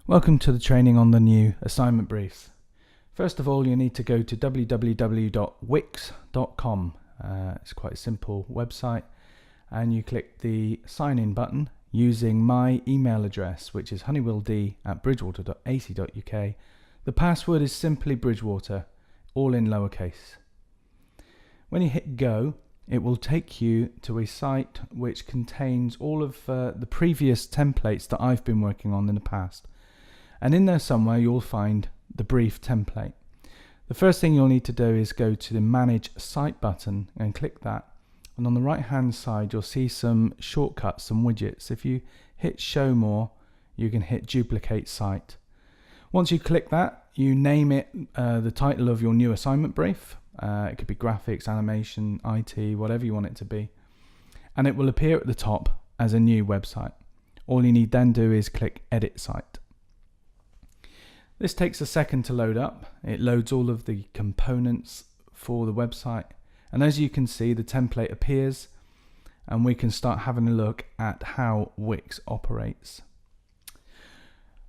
Welcome to the training on the new assignment briefs. First of all, you need to go to www.wix.com. It's quite a simple website, and you click the sign in button using my email address, which is honeywilld@bridgewater.ac.uk. The password is simply Bridgewater, all in lowercase. When you hit go, it will take you to a site which contains all of the previous templates that I've been working on in the past. And in there somewhere you'll find the brief template. The first thing you'll need to do is go to the Manage Site button and click that. And on the right hand side you'll see some shortcuts, some widgets. If you hit Show More, you can hit Duplicate Site. Once you click that, you name it the title of your new assignment brief. It could be graphics, animation, IT, whatever you want it to be. And it will appear at the top as a new website. All you need then do is click Edit Site. This takes a second to load up. It loads all of the components for the website. And as you can see, the template appears and we can start having a look at how Wix operates.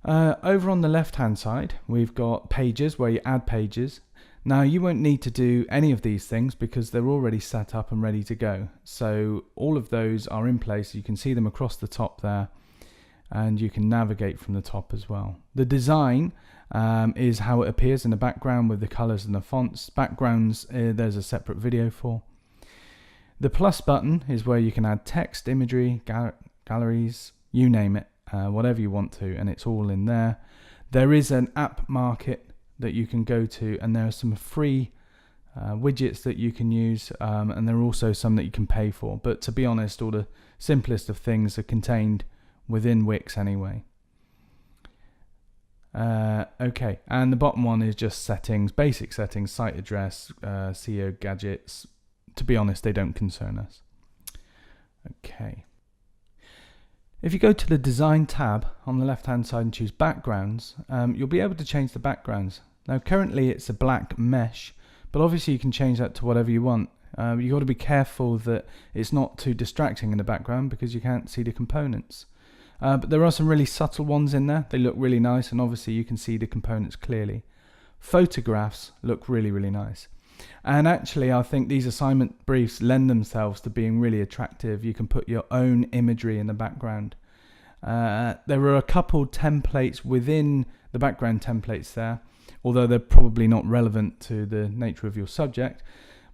Over on the left hand side, we've got pages where you add pages. Now you won't need to do any of these things because they're already set up and ready to go. So all of those are in place. You can see them across the top there, and you can navigate from the top as well. The design is how it appears in the background with the colors and the fonts. Backgrounds, there's a separate video for. The plus button is where you can add text, imagery, galleries, you name it, whatever you want to, and it's all in there. There is an app market that you can go to, and there are some free widgets that you can use, and there are also some that you can pay for. But to be honest, all the simplest of things are contained within Wix anyway. Okay, and the bottom one is just settings, basic settings, site address, SEO gadgets. To be honest, they don't concern us. Okay. If you go to the Design tab on the left hand side and choose Backgrounds, you'll be able to change the backgrounds. Now currently it's a black mesh, but obviously you can change that to whatever you want. You've got to be careful that it's not too distracting in the background because you can't see the components. But there are some really subtle ones in there. They look really nice, and obviously you can see the components clearly. Photographs look really, really nice. And actually I think these assignment briefs lend themselves to being really attractive. You can put your own imagery in the background. There are a couple templates within the background templates there, although they're probably not relevant to the nature of your subject.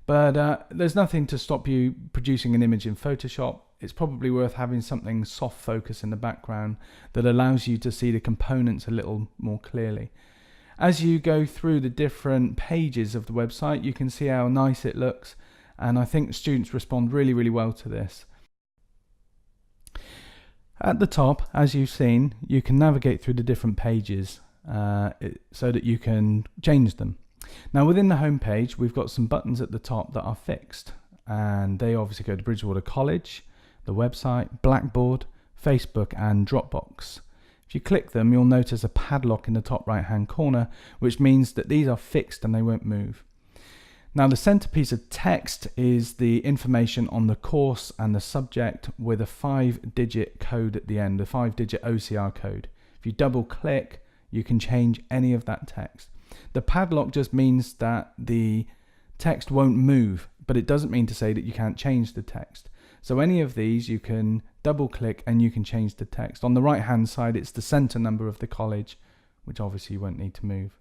But there's nothing to stop you producing an image in Photoshop. It's probably worth having something soft focus in the background that allows you to see the components a little more clearly. As you go through the different pages of the website, you can see how nice it looks, and I think students respond really, really well to this. At the top, as you've seen, you can navigate through the different pages so that you can change them. Now within the home page, we've got some buttons at the top that are fixed, and they obviously go to Bridgewater College, the website, Blackboard, Facebook and Dropbox. If you click them, you'll notice a padlock in the top right hand corner, which means that these are fixed and they won't move. Now the centerpiece of text is the information on the course and the subject with a 5-digit code at the end, a 5-digit OCR code. If you double click, you can change any of that text. The padlock just means that the text won't move, but it doesn't mean to say that you can't change the text. So any of these you can double click and you can change the text. On the right hand side it's the center number of the college, which obviously you won't need to move.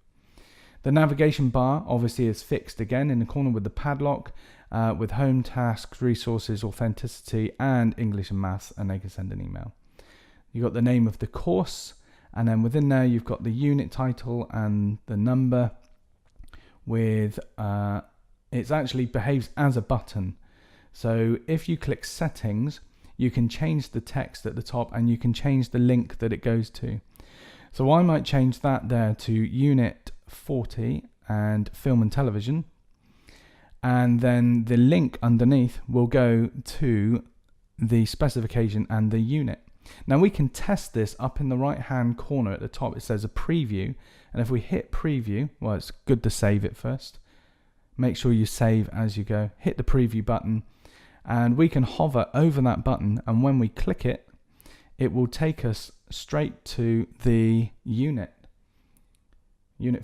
The navigation bar obviously is fixed again in the corner with the padlock, with home, tasks, resources, authenticity and English and maths, and they can send an email. You've got the name of the course, and then within there you've got the unit title and the number with it actually behaves as a button. So if you click settings, you can change the text at the top and you can change the link that it goes to. So I might change that there to Unit 40 and Film and Television, and then the link underneath will go to the specification and the unit. Now we can test this up in the right hand corner at the top. It says a preview, and if we hit preview, well, it's good to save it first. Make sure you save as you go. Hit the preview button, and we can hover over that button, and when we click it, it will take us straight to the Unit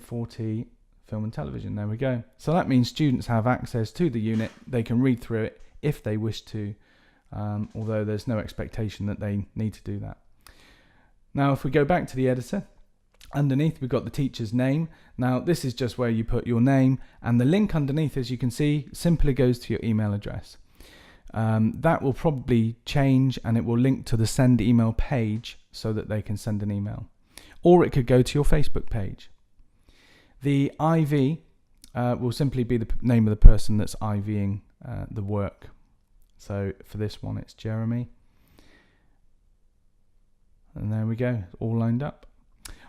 40 Film and Television. There we go. So that means students have access to the unit. They can read through it if they wish to, although there's no expectation that they need to do that. Now, if we go back to the editor, underneath we've got the teacher's name. Now, this is just where you put your name, and the link underneath, as you can see, simply goes to your email address. That will probably change, and it will link to the send email page so that they can send an email. Or it could go to your Facebook page. The IV will simply be the name of the person that's IVing the work. So for this one, it's Jeremy. And there we go, all lined up.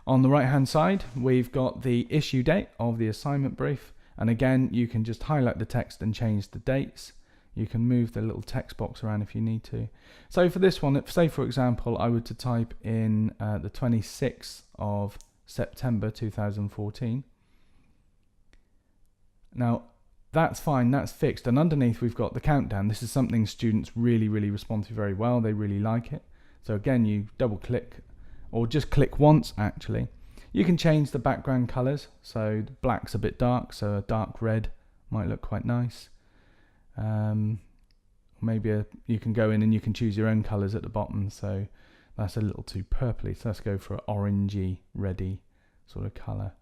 On the right hand side, we've got the issue date of the assignment brief. And again, you can just highlight the text and change the dates. You can move the little text box around if you need to. So for this one, say for example, I were to type in the 26th of September 2014. Now, that's fine, that's fixed. And underneath we've got the countdown. This is something students really respond to very well. They really like it. So again, you double click, or just click once actually. You can change the background colors. So the black's a bit dark, so a dark red might look quite nice. Maybe you can go in and you can choose your own colors at the bottom. So that's a little too purpley. So let's go for an orangey, reddy sort of color.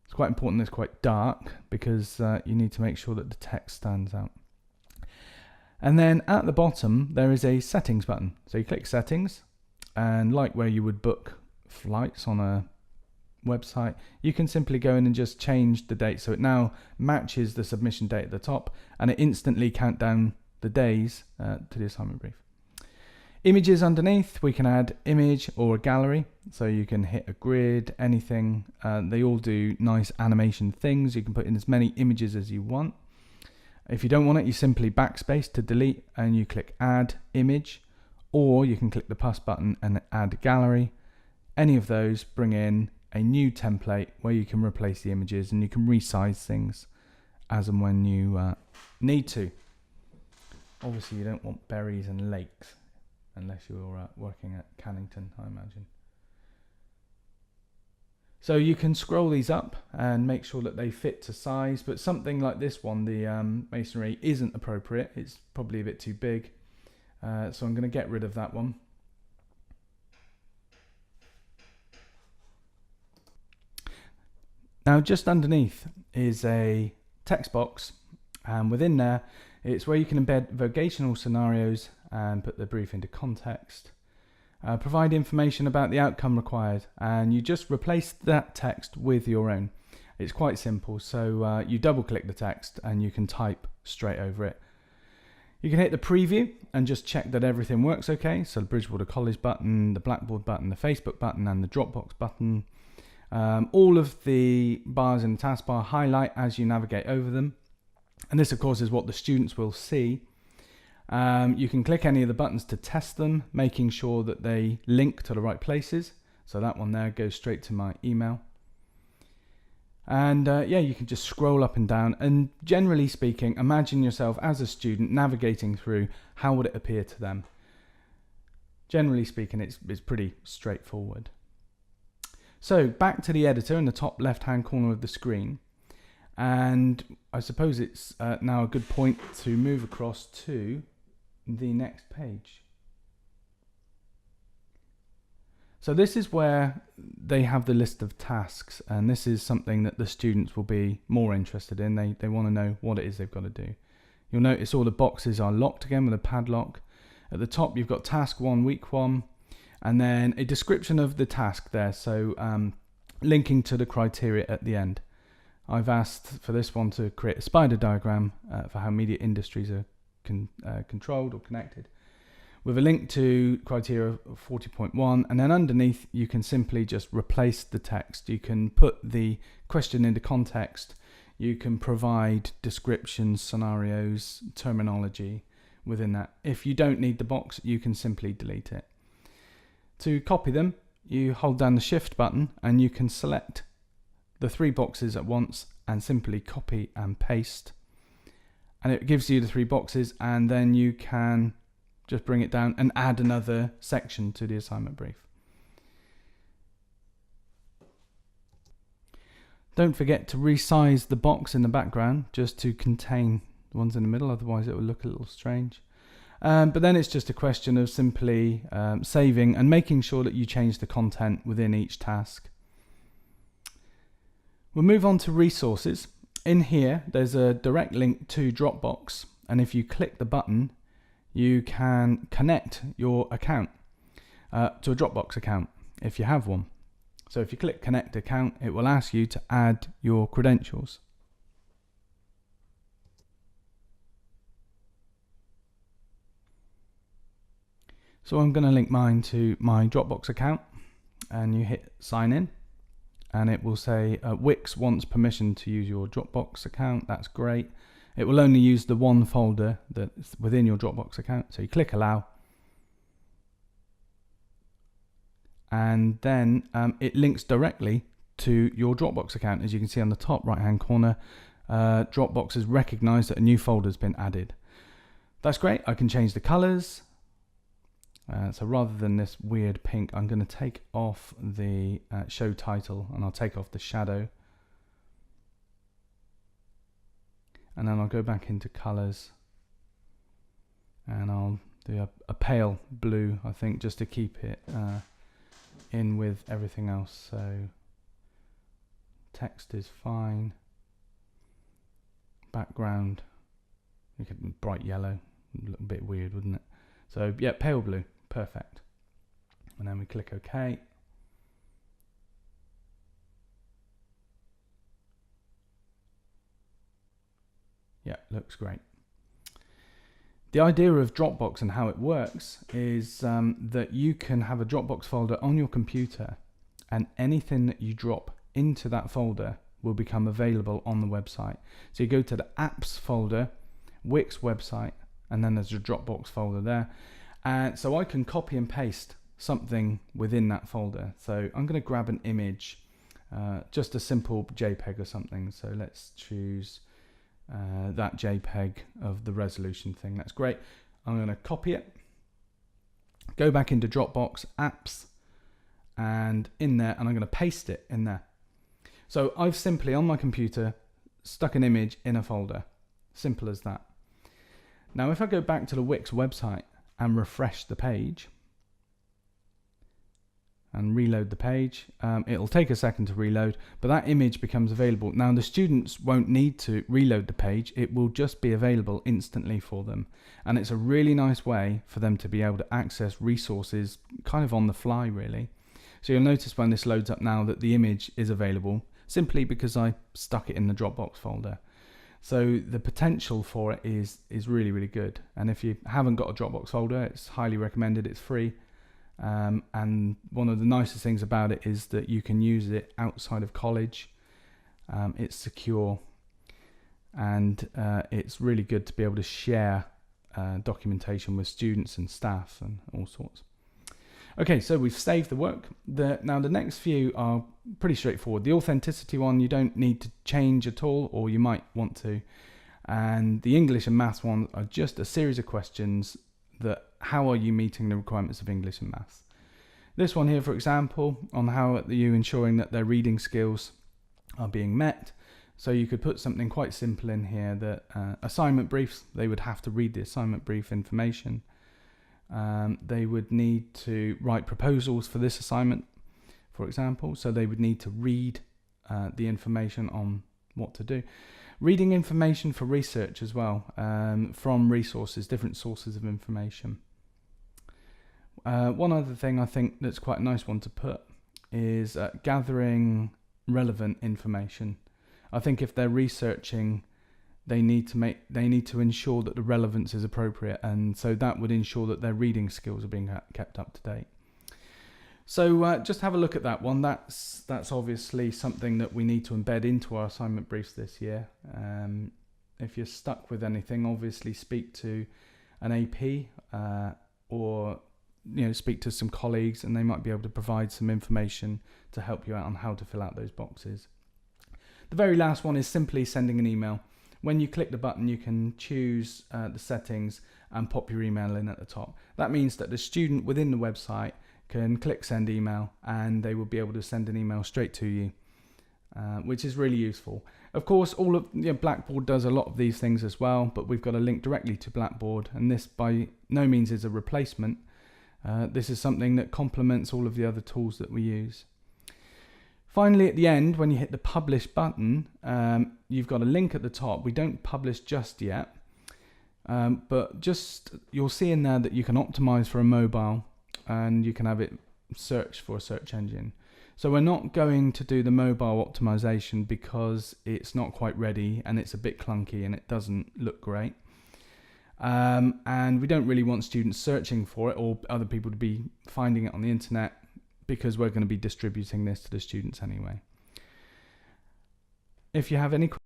It's quite important that it's quite dark because you need to make sure that the text stands out. And then at the bottom, there is a settings button. So you click settings, and like where you would book flights on a website, you can simply go in and just change the date. So it now matches the submission date at the top, and it instantly count down the days to the assignment brief. Images underneath, we can add image or a gallery. So you can hit a grid, anything. They all do nice animation things. You can put in as many images as you want. If you don't want it, you simply backspace to delete and you click add image, or you can click the plus button and add gallery. Any of those bring in a new template where you can replace the images, and you can resize things as and when you need to. Obviously you don't want berries and lakes unless you're working at Cannington, I imagine. So you can scroll these up and make sure that they fit to size, but something like this one, the masonry, isn't appropriate. It's probably a bit too big. So I'm going to get rid of that one. Now just underneath is a text box, and within there it's where you can embed vocational scenarios and put the brief into context. Provide information about the outcome required, and you just replace that text with your own. It's quite simple, so you double click the text and you can type straight over it. You can hit the preview and just check that everything works okay. So the Bridgewater College button, the Blackboard button, the Facebook button and the Dropbox button. All of the bars in the taskbar highlight as you navigate over them. And this of course is what the students will see. You can click any of the buttons to test them, making sure that they link to the right places. So that one there goes straight to my email. And yeah, you can just scroll up and down, and generally speaking, imagine yourself as a student navigating through. How would it appear to them? Generally speaking, it's pretty straightforward. So back to the editor in the top left hand corner of the screen, and I suppose it's now a good point to move across to the next page. So this is where they have the list of tasks, and this is something that the students will be more interested in. They want to know what it is they've got to do. You'll notice all the boxes are locked again with a padlock. At the top you've got task 1, week 1, and then a description of the task there, so linking to the criteria at the end. I've asked for this one to create a spider diagram for how media industries are controlled or connected, with a link to criteria 40.1, and then underneath you can simply just replace the text. You can put the question into context, you can provide descriptions, scenarios, terminology within that. If you don't need the box, you can simply delete it. To copy them, you hold down the shift button and you can select the 3 boxes at once and simply copy and paste, and it gives you the 3 boxes, and then you can just bring it down and add another section to the assignment brief. Don't forget to resize the box in the background just to contain the ones in the middle, otherwise it will look a little strange. But then it's just a question of simply saving and making sure that you change the content within each task. We'll move on to resources. In here, there's a direct link to Dropbox, and if you click the button, you can connect your account to a Dropbox account if you have one. So if you click connect account, it will ask you to add your credentials. So I'm going to link mine to my Dropbox account, and you hit sign in, and it will say Wix wants permission to use your Dropbox account. That's great. It will only use the one folder that's within your Dropbox account. So you click allow, and then it links directly to your Dropbox account. As you can see on the top right hand corner, Dropbox has recognized that a new folder has been added. That's great. I can change the colors. So rather than this weird pink, I'm going to take off the show title, and I'll take off the shadow. And then I'll go back into colors, and I'll do a pale blue, I think, just to keep it in with everything else. So text is fine. Background, you could bright yellow, a little bit weird, wouldn't it? So yeah, pale blue, perfect. And then we click OK. Yeah, looks great. The idea of Dropbox and how it works is that you can have a Dropbox folder on your computer, and anything that you drop into that folder will become available on the website. So you go to the apps folder, Wix website, and then there's a Dropbox folder there. And so I can copy and paste something within that folder. So I'm going to grab an image, just a simple JPEG or something. So let's choose that JPEG of the resolution thing. That's great. I'm going to copy it, go back into Dropbox apps, and in there, and I'm going to paste it in there. So I've simply on my computer stuck an image in a folder. Simple as that. Now if I go back to the Wix website and refresh the page and reload the page, it'll take a second to reload, but that image becomes available. Now the students won't need to reload the page, it will just be available instantly for them, and it's a really nice way for them to be able to access resources kind of on the fly really. So you'll notice when this loads up now that the image is available simply because I stuck it in the Dropbox folder. So the potential for it is really, really good. And if you haven't got a Dropbox folder, it's highly recommended. It's free. And one of the nicest things about it is that you can use it outside of college. It's secure, and it's really good to be able to share documentation with students and staff and all sorts. Okay, so we've saved the work. Now the next few are pretty straightforward. The authenticity one, you don't need to change at all, or you might want to. And the English and maths one are just a series of questions that how are you meeting the requirements of English and maths. This one here, for example, on how are you ensuring that their reading skills are being met. So you could put something quite simple in here that assignment briefs, they would have to read the assignment brief information. They would need to write proposals for this assignment, for example, so they would need to read the information on what to do. Reading information for research as well, from resources, different sources of information. One other thing I think that's quite a nice one to put is gathering relevant information. I think if they're researching, they need to ensure that the relevance is appropriate, and so that would ensure that their reading skills are being kept up to date. So just have a look at that one. That's obviously something that we need to embed into our assignment briefs this year. If you're stuck with anything, obviously speak to an AP or speak to some colleagues, and they might be able to provide some information to help you out on how to fill out those boxes. The very last one is simply sending an email. When you click the button, you can choose the settings, and pop your email in at the top. That means that the student within the website can click send email and they will be able to send an email straight to you, which is really useful. Of course, Blackboard does a lot of these things as well, but we've got a link directly to Blackboard, and this by no means is a replacement. This is something that complements all of the other tools that we use. Finally, at the end, when you hit the publish button, you've got a link at the top. We don't publish just yet, but you'll see in there that you can optimize for a mobile and you can have it search for a search engine. So we're not going to do the mobile optimization because it's not quite ready and it's a bit clunky and it doesn't look great. And we don't really want students searching for it or other people to be finding it on the internet, because we're going to be distributing this to the students anyway. If you have any questions,